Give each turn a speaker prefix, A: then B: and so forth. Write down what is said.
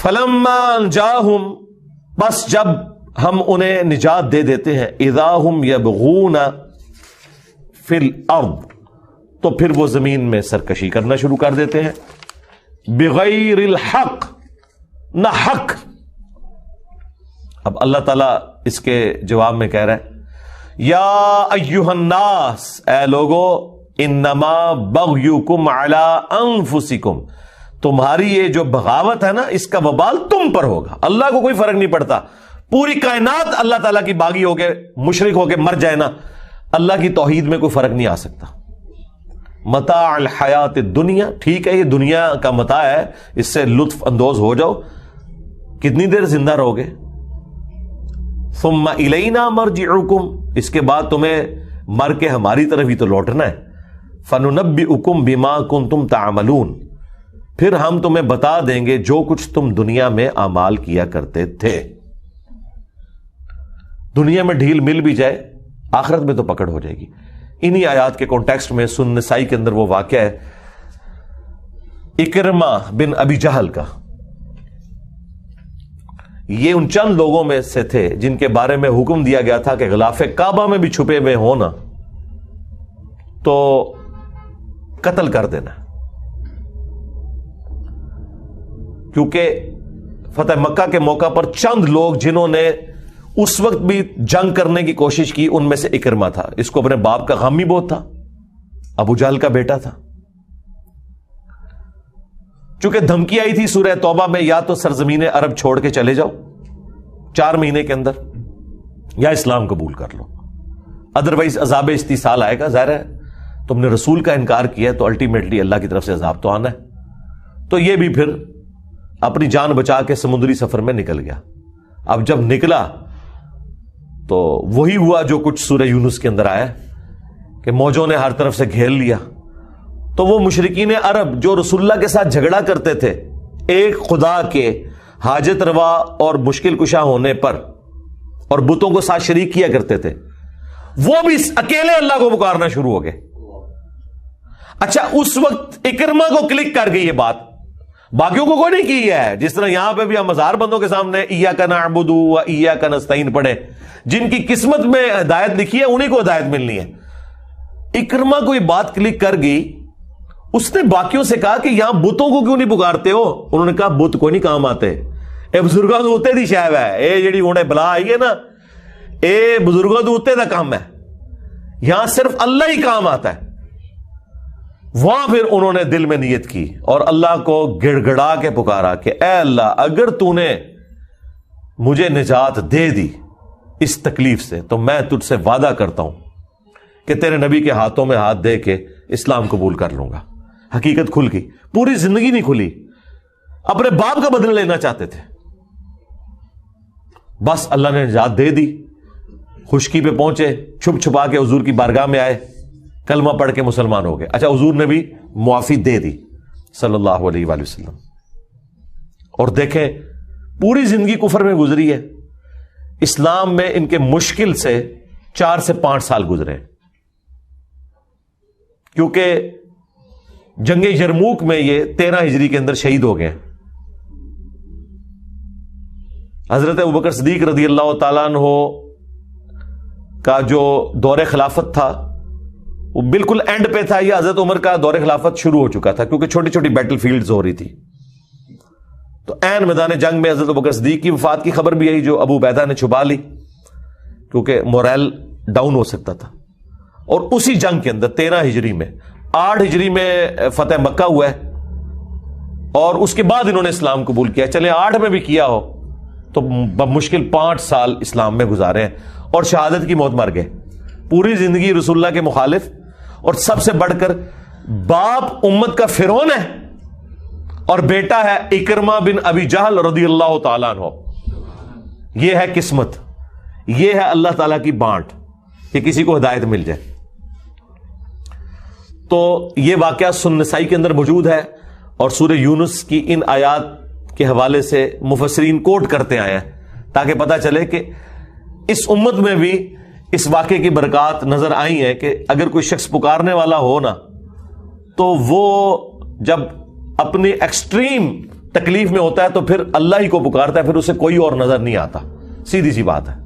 A: فلما انجاہم، بس جب ہم انہیں نجات دے دیتے ہیں، اذا ہم یبغون فی الارض، تو پھر وہ زمین میں سرکشی کرنا شروع کر دیتے ہیں، بغیر الحق، نہ حق۔ اب اللہ تعالیٰ اس کے جواب میں کہہ رہا ہے، یا ایھا الناس، اے لوگو، انما بغیکم علی انفسکم، تمہاری یہ جو بغاوت ہے نا، اس کا وبال تم پر ہوگا، اللہ کو کوئی فرق نہیں پڑتا۔ پوری کائنات اللہ تعالیٰ کی باغی ہو کے مشرک ہو کے مر جائے نا، اللہ کی توحید میں کوئی فرق نہیں آ سکتا۔ متاع الحیات الدنیا، ٹھیک ہے یہ دنیا کا متاع ہے، اس سے لطف اندوز ہو جاؤ، کتنی دیر زندہ رہو گے؟ ثم الینا مرجعکم، اس کے بعد تمہیں مر کے ہماری طرف ہی تو لوٹنا ہے۔ فننبئکم بما کنتم تعملون، پھر ہم تمہیں بتا دیں گے جو کچھ تم دنیا میں اعمال کیا کرتے تھے۔ دنیا میں ڈھیل مل بھی جائے، آخرت میں تو پکڑ ہو جائے گی۔ انہی آیات کے کانٹیکسٹ میں سنن نسائی کے اندر وہ واقعہ ہے اکرمہ بن ابی جہل کا۔ یہ ان چند لوگوں میں سے تھے جن کے بارے میں حکم دیا گیا تھا کہ غلاف کعبہ میں بھی چھپے ہوئے ہونا تو قتل کر دینا، کیونکہ فتح مکہ کے موقع پر چند لوگ جنہوں نے اس وقت بھی جنگ کرنے کی کوشش کی، ان میں سے اکرمہ تھا۔ اس کو اپنے باپ کا غم ہی بہت تھا، ابو جہل کا بیٹا تھا۔ چونکہ دھمکی آئی تھی سورہ توبہ میں، یا تو سرزمین عرب چھوڑ کے چلے جاؤ 4 مہینے کے اندر، یا اسلام قبول کر لو، ادروائز عذاب استیصال آئے گا۔ ظاہر ہے تم نے رسول کا انکار کیا تو الٹیمیٹلی اللہ کی طرف سے عذاب تو آنا ہے۔ تو یہ بھی پھر اپنی جان بچا کے سمندری سفر میں نکل گیا۔ اب جب نکلا تو وہی ہوا جو کچھ سورہ یونس کے اندر آیا کہ موجوں نے ہر طرف سے گھیر لیا۔ تو وہ مشرکین عرب جو رسول اللہ کے ساتھ جھگڑا کرتے تھے ایک خدا کے حاجت روا اور مشکل کشا ہونے پر، اور بتوں کو ساتھ شریک کیا کرتے تھے، وہ بھی اکیلے اللہ کو پکارنا شروع ہو گئے۔ اچھا، اس وقت اکرمہ کو کلک کر گئی یہ بات، باقیوں کو کوئی نہیں کی ہے۔ جس طرح یہاں پہ بھی ہم ہزار بندوں کے سامنے ایاک نعبد و ایاک نستعین پڑھے، جن کی قسمت میں ہدایت لکھی ہے انہی کو ہدایت ملنی ہے۔ اکرمہ کو یہ بات کلک کر گئی، اس نے باقیوں سے کہا کہ یہاں بتوں کو کیوں نہیں پکارتے ہو؟ انہوں نے کہا بت کوئی نہیں کام آتے، اے بزرگاں تو اتنے دی شاید ہے، اے جڑی ہونے بلا آئی ہے نا، اے بزرگاں تو اتنے دا کام ہے، یہاں صرف اللہ ہی کام آتا ہے۔ وہاں پھر انہوں نے دل میں نیت کی اور اللہ کو گڑ گڑا کے پکارا کہ اے اللہ، اگر تو نے مجھے نجات دے دی اس تکلیف سے تو میں تجھ سے وعدہ کرتا ہوں کہ تیرے نبی کے ہاتھوں میں ہاتھ دے کے اسلام قبول کر لوں گا۔ حقیقت کھل گئی، پوری زندگی نہیں کھلی، اپنے باپ کا بدلہ لینا چاہتے تھے، بس اللہ نے نجات دے دی۔ خشکی پہ پہنچے، چھپ چھپا کے حضور کی بارگاہ میں آئے، کلمہ پڑھ کے مسلمان ہو گئے۔ اچھا، حضور نے بھی معافی دے دی صلی اللہ علیہ وآلہ وسلم۔ اور دیکھیں پوری زندگی کفر میں گزری ہے، اسلام میں ان کے مشکل سے 4 سے 5 سال گزرے، کیونکہ جنگ یرموک میں یہ 13 ہجری کے اندر شہید ہو گئے۔ حضرت ابوبکر صدیق رضی اللہ تعالیٰ عنہ کا جو دور خلافت تھا وہ بالکل اینڈ پہ تھا، یا حضرت عمر کا دور خلافت شروع ہو چکا تھا، کیونکہ چھوٹی چھوٹی بیٹل فیلڈز ہو رہی تھی۔ تو عین میدان جنگ میں حضرت ابوبکر صدیق کی وفات کی خبر بھی آئی، جو ابو عبیدہ نے چھپا لی کیونکہ موریل ڈاؤن ہو سکتا تھا۔ اور اسی جنگ کے اندر 13 ہجری میں، 8 ہجری میں فتح مکہ ہوا ہے، اور اس کے بعد انہوں نے اسلام قبول کیا۔ چلے 8 میں بھی کیا ہو تو بمشکل 5 سال اسلام میں گزارے ہیں، اور شہادت کی موت مر گئے۔ پوری زندگی رسول اللہ کے مخالف، اور سب سے بڑھ کر باپ امت کا فرعون ہے اور بیٹا ہے اکرمہ بن ابی جہل رضی اللہ تعالیٰ عنہ۔ یہ ہے قسمت، یہ ہے اللہ تعالیٰ کی بانٹ کہ کسی کو ہدایت مل جائے۔ تو یہ واقعہ سنن نسائی کے اندر موجود ہے، اور سورہ یونس کی ان آیات کے حوالے سے مفسرین کوٹ کرتے آئے ہیں تاکہ پتہ چلے کہ اس امت میں بھی اس واقعے کی برکات نظر آئی ہیں کہ اگر کوئی شخص پکارنے والا ہو نا، تو وہ جب اپنی ایکسٹریم تکلیف میں ہوتا ہے تو پھر اللہ ہی کو پکارتا ہے، پھر اسے کوئی اور نظر نہیں آتا، سیدھی سی بات ہے۔